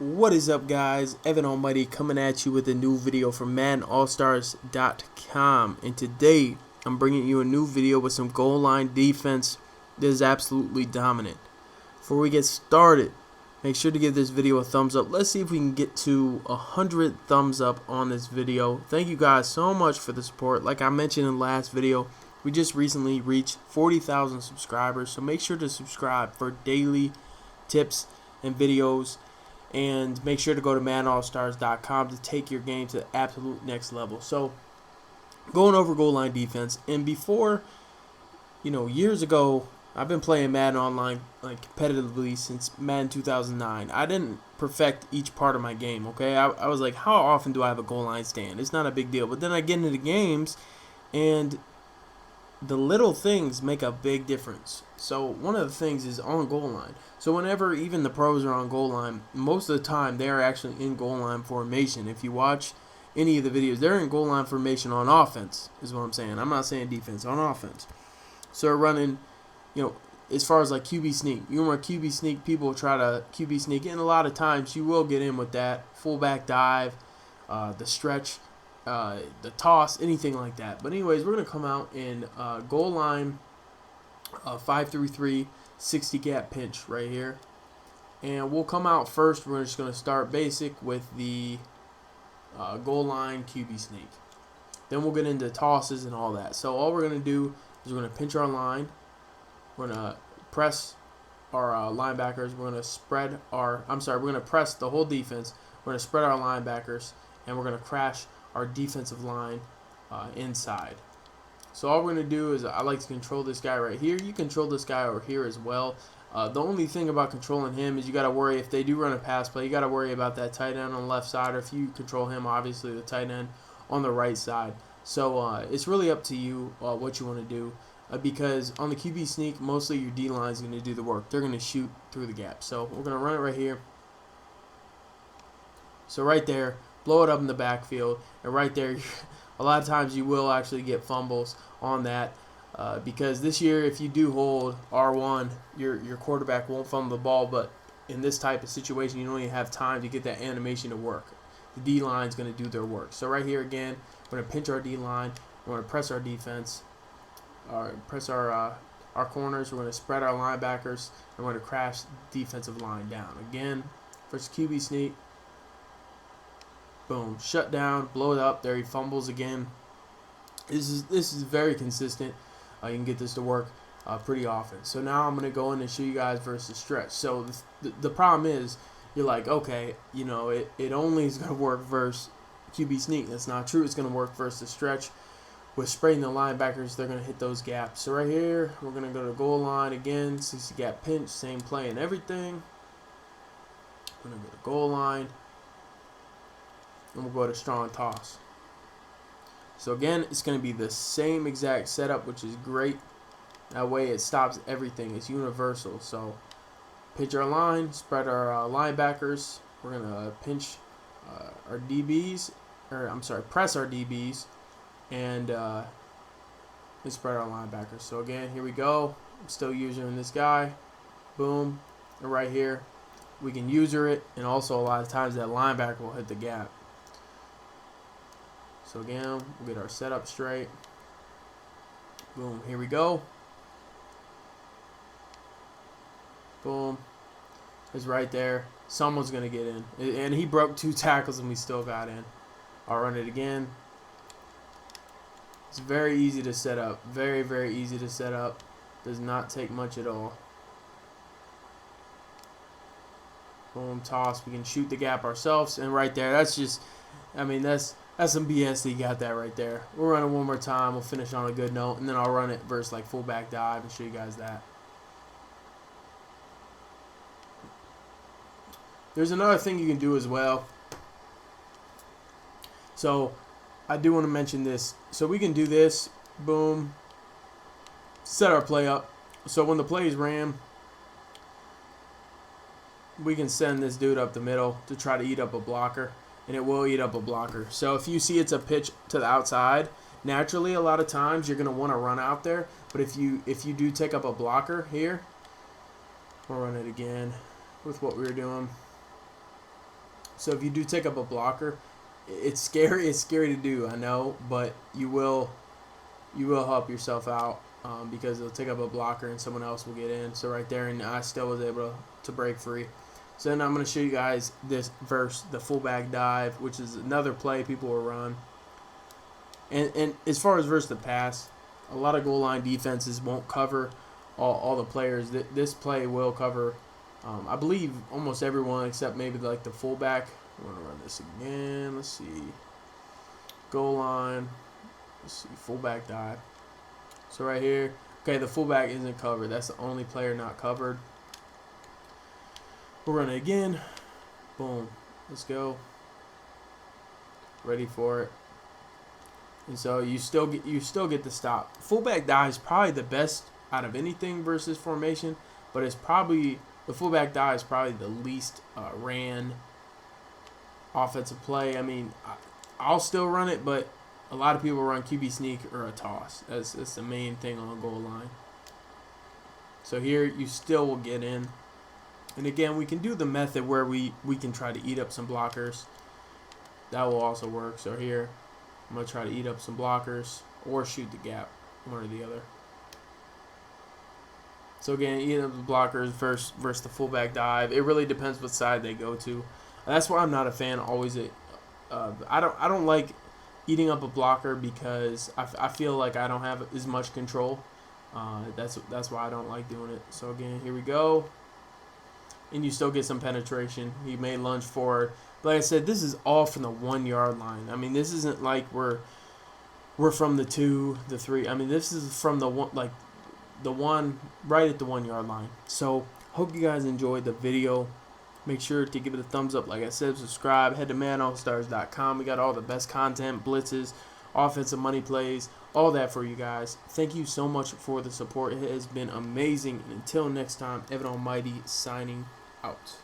What is up, guys? Evan Almighty coming at you with a new video from MaddenAllStars.com, and today I'm bringing you a new video with some goal line defense that is absolutely dominant. Before we get started, make sure to give this video a thumbs up. Let's see if we can get to 100 thumbs up on this video. Thank you guys so much for the support. Like I mentioned in the last video, we just recently reached 40,000 subscribers, so make sure to subscribe for daily tips and videos. And make sure to go to MaddenAllStars.com to take your game to the absolute next level. So, going over goal line defense, and before, years ago, I've been playing Madden online competitively since Madden 2009. I didn't perfect each part of my game, okay? I was like, how often do I have a goal line stand? It's not a big deal. But then I get into the games, and the little things make a big difference. So one of the things is on goal line. So whenever even the pros are on goal line, most of the time they are actually in goal line formation. If you watch any of the videos, they're in goal line formation on offense, is what I'm saying. I'm not saying defense, on offense. So they're running, as far as like QB sneak. You run QB sneak, people try to QB sneak, and a lot of times you will get in with that fullback dive, the stretch, the toss, anything like that. But anyways, we're going to come out in goal line 5-3-3 60 gap pinch right here, and we'll come out first. We're just going to start basic with the goal line QB sneak. Then we'll get into tosses and all that. So all we're going to do is we're going to pinch our line. We're going to press our linebackers. We're going to spread our we're going to press the whole defense. We're going to spread our linebackers, and we're going to crash our defensive line inside. So all we're going to do is, I like to control this guy right here. You control this guy over here as well. The only thing about controlling him is you got to worry, if they do run a pass play, you got to worry about that tight end on the left side, or if you control him, obviously the tight end on the right side. So it's really up to you what you want to do, because on the QB sneak, mostly your D-line is going to do the work. They're going to shoot through the gap. So we're going to run it right here. So right there, blow it up in the backfield, and right there, a lot of times you will actually get fumbles on that, because this year, if you do hold R1, your quarterback won't fumble the ball. But in this type of situation, you don't even have time to get that animation to work. The D-line is going to do their work. So right here again, we're going to pinch our D-line. We're going to press our defense, press our corners. We're going to spread our linebackers, and we're going to crash the defensive line down. Again, first QB sneak. Boom, shut down, blow it up. There he fumbles again. This is very consistent. You can get this to work pretty often. So now I'm going to go in and show you guys versus stretch. So the problem is, you're like, okay, it only is going to work versus QB sneak. That's not true. It's going to work versus stretch. With spreading the linebackers, they're going to hit those gaps. So right here, we're going to go to goal line again, 60 gap pinch, same play and everything. We're going to go to goal line. And we'll go to strong toss. So again, it's going to be the same exact setup, which is great. That way it stops everything. It's universal. So pinch our line, spread our linebackers. We're going to pinch our DBs, press our DBs, and spread our linebackers. So again, here we go. I'm still using this guy. Boom. And right here, we can user it, and also a lot of times that linebacker will hit the gap. So again, we'll get our setup straight. Boom, here we go. Boom. It's right there. Someone's going to get in. And he broke 2 tackles and we still got in. I'll run it again. It's very easy to set up. Very, very easy to set up. Does not take much at all. Boom, toss. We can shoot the gap ourselves. And right there, that's just, that's some BS that you got that right there. We'll run it one more time. We'll finish on a good note, and then I'll run it versus like fullback dive and show you guys that. There's another thing you can do as well. So I do want to mention this. So we can do this. Boom. Set our play up. So when the play is ran, we can send this dude up the middle to try to eat up a blocker. And it will eat up a blocker. So if you see it's a pitch to the outside, naturally a lot of times you're going to want to run out there. But if you do take up a blocker here, we'll run it again with what we were doing. So if you do take up a blocker, it's scary. It's scary to do, I know, but you will help yourself out because it'll take up a blocker and someone else will get in. So right there, and I still was able to break free. So then I'm going to show you guys this versus the fullback dive, which is another play people will run. And as far as versus the pass, a lot of goal line defenses won't cover all the players. This play will cover, I believe, almost everyone except maybe like the fullback. I'm going to run this again. Let's see. Goal line. Let's see. Fullback dive. So right here. Okay, the fullback isn't covered. That's the only player not covered. We'll run it again. Boom. Let's go. Ready for it. And so you still get the stop. Fullback dive is probably the best out of anything versus formation, but it's probably the fullback dive is probably the least ran offensive play. I mean, I'll still run it, but a lot of people run QB sneak or a toss. That's the main thing on the goal line. So here you still will get in. And again, we can do the method where we can try to eat up some blockers. That will also work. So here, I'm going to try to eat up some blockers or shoot the gap, one or the other. So again, eating up the blockers versus the fullback dive. It really depends what side they go to. That's why I'm not a fan always. I don't like eating up a blocker because I feel like I don't have as much control. That's why I don't like doing it. So again, here we go. And you still get some penetration. He may lunge forward. But like I said, this is all from the 1 yard line. I mean, this isn't like we're from the 2, the 3. I mean, this is from the one, like the one right at the 1 yard line. So hope you guys enjoyed the video. Make sure to give it a thumbs up. Like I said, subscribe. Head to MaddenAllStars.com. We got all the best content, blitzes, offensive money plays, all that for you guys. Thank you so much for the support. It has been amazing. And until next time, Evan Almighty signing out.